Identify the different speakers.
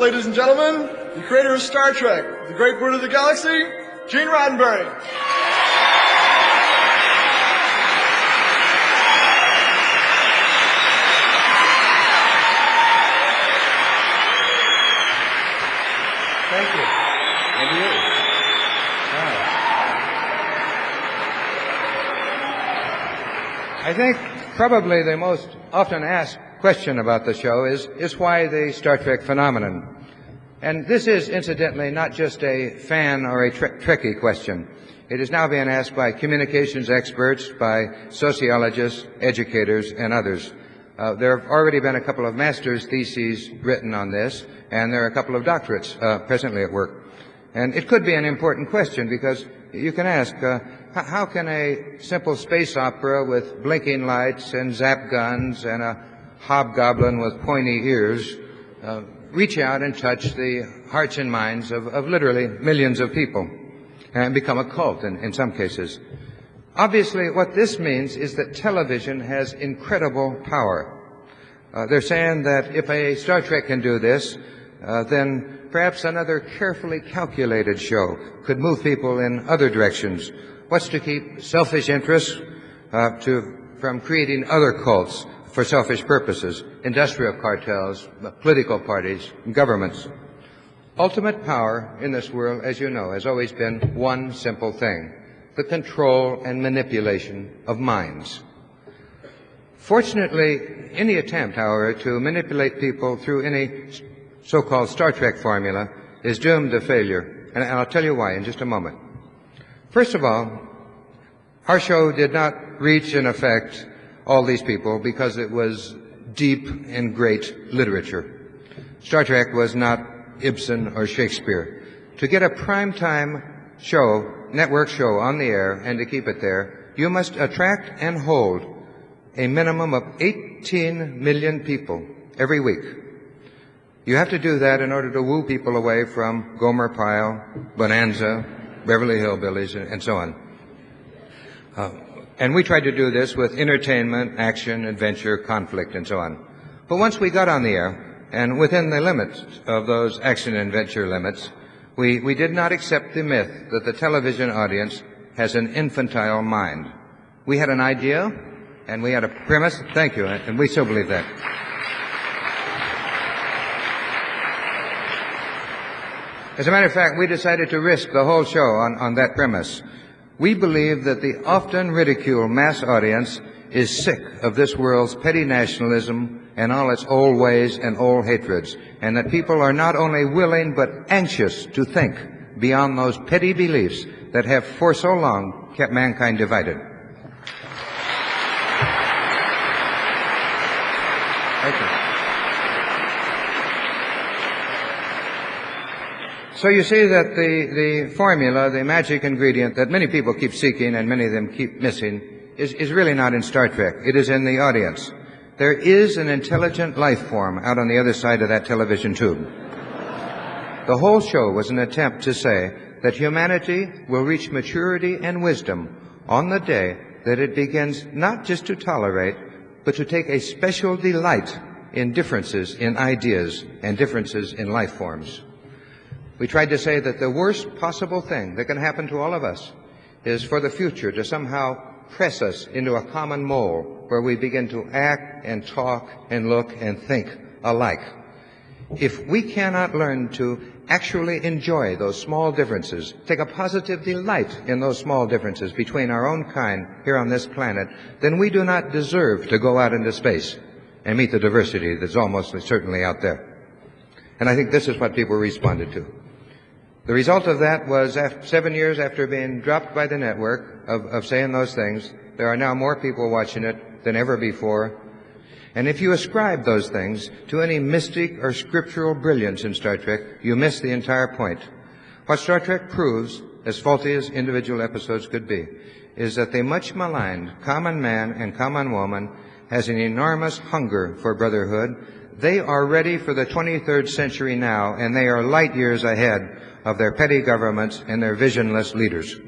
Speaker 1: Ladies and gentlemen, the creator of Star Trek, the great bird of the galaxy, Gene Roddenberry.
Speaker 2: Thank you. And you. I think probably the most often asked question about the show is why the Star Trek phenomenon. And this is, incidentally, not just a fan or a Trekkie question. It is now being asked by communications experts, by sociologists, educators, and others. There have already been a couple of master's theses written on this, and there are a couple of doctorates presently at work. And it could be an important question because you can ask, how can a simple space opera with blinking lights and zap guns and a hobgoblin with pointy ears reach out and touch the hearts and minds of literally millions of people and become a cult in some cases? Obviously, what this means is that television has incredible power. They're saying that if a Star Trek can do this, then perhaps another carefully calculated show could move people in other directions. What's to keep selfish interests from creating other cults for selfish purposes, industrial cartels, political parties, and governments? Ultimate power in this world, as you know, has always been one simple thing: the control and manipulation of minds. Fortunately, any attempt, however, to manipulate people through any so-called Star Trek formula is doomed to failure, and I'll tell you why in just a moment. First of all, our show did not reach and affect all these people because it was deep and great literature. Star Trek was not Ibsen or Shakespeare. To get a primetime show, network show on the air and to keep it there, you must attract and hold a minimum of 18 million people every week. You have to do that in order to woo people away from Gomer Pyle, Bonanza, Beverly Hillbillies, and so on. And we tried to do this with entertainment, action, adventure, conflict, and so on. But once we got on the air, and within the limits of those action and adventure limits, we did not accept the myth that the television audience has an infantile mind. We had an idea, and we had a premise. Thank you, and we still believe that. As a matter of fact, we decided to risk the whole show on that premise. We believe that the often ridiculed mass audience is sick of this world's petty nationalism and all its old ways and old hatreds, and that people are not only willing but anxious to think beyond those petty beliefs that have for so long kept mankind divided. Thank you. So you see that the formula, the magic ingredient that many people keep seeking and many of them keep missing is really not in Star Trek. It is in the audience. There is an intelligent life form out on the other side of that television tube. The whole show was an attempt to say that humanity will reach maturity and wisdom on the day that it begins not just to tolerate, but to take a special delight in differences in ideas and differences in life forms. We tried to say that the worst possible thing that can happen to all of us is for the future to somehow press us into a common mold where we begin to act and talk and look and think alike. If we cannot learn to actually enjoy those small differences, take a positive delight in those small differences between our own kind here on this planet, then we do not deserve to go out into space and meet the diversity that's almost certainly out there. And I think this is what people responded to. The result of that was 7 years after being dropped by the network of saying those things, there are now more people watching it than ever before. And if you ascribe those things to any mystic or scriptural brilliance in Star Trek, you miss the entire point. What Star Trek proves, as faulty as individual episodes could be, is that the much maligned common man and common woman has an enormous hunger for brotherhood. They are ready for the 23rd century now, and they are light years ahead of their petty governments and their visionless leaders.